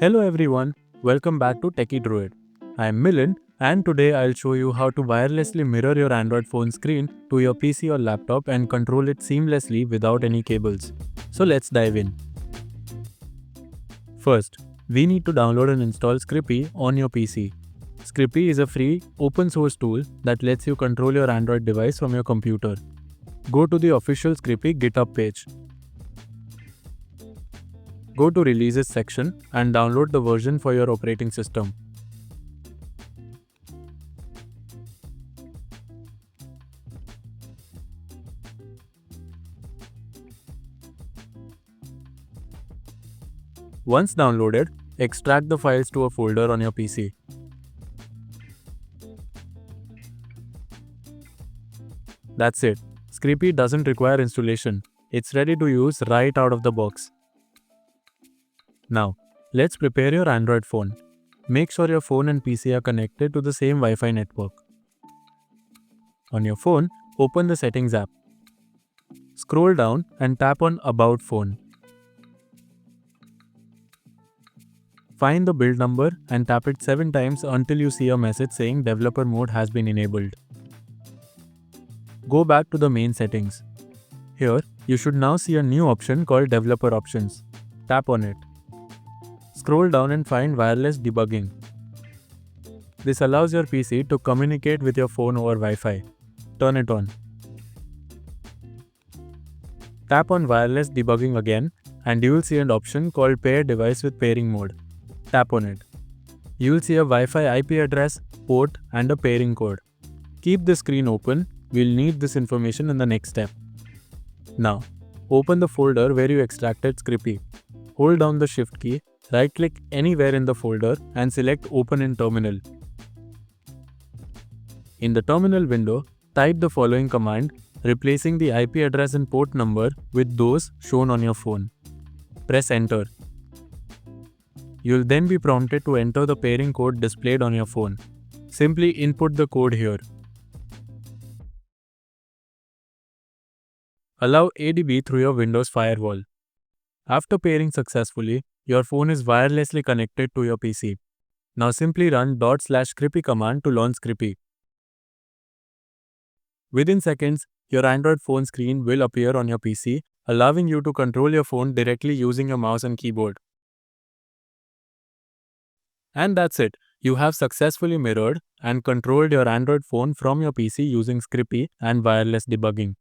Hello everyone, welcome back to Techie Druid. I am Milind and today I'll show you how to wirelessly mirror your Android phone screen to your PC or laptop and control it seamlessly without any cables. So let's dive in. First, we need to download and install SCRCPY on your PC. SCRCPY is a free, open source tool that lets you control your Android device from your computer. Go to the official SCRCPY GitHub page. Go to Releases section and download the version for your operating system. Once downloaded, extract the files to a folder on your PC. That's it. SCRCPY doesn't require installation. It's ready to use right out of the box. Now, let's prepare your Android phone. Make sure your phone and PC are connected to the same Wi-Fi network. On your phone, open the Settings app. Scroll down and tap on About Phone. Find the build number and tap it 7 times until you see a message saying Developer Mode has been enabled. Go back to the main settings. Here, you should now see a new option called Developer Options. Tap on it. Scroll down and find Wireless Debugging. This allows your PC to communicate with your phone over Wi-Fi. Turn it on. Tap on Wireless Debugging again and you will see an option called Pair Device with Pairing Mode. Tap on it. You will see a Wi-Fi IP address, port and a pairing code. Keep the screen open, we'll need this information in the next step. Now, open the folder where you extracted SCRCPY. Hold down the Shift key, right-click anywhere in the folder and select Open in Terminal. In the terminal window, type the following command, replacing the IP address and port number with those shown on your phone. Press Enter. You'll then be prompted to enter the pairing code displayed on your phone. Simply input the code here. Allow ADB through your Windows firewall. After pairing successfully, your phone is wirelessly connected to your PC. Now simply run /SCRCPY command to launch SCRCPY. Within seconds, your Android phone screen will appear on your PC, allowing you to control your phone directly using your mouse and keyboard. And that's it. You have successfully mirrored and controlled your Android phone from your PC using SCRCPY and wireless debugging.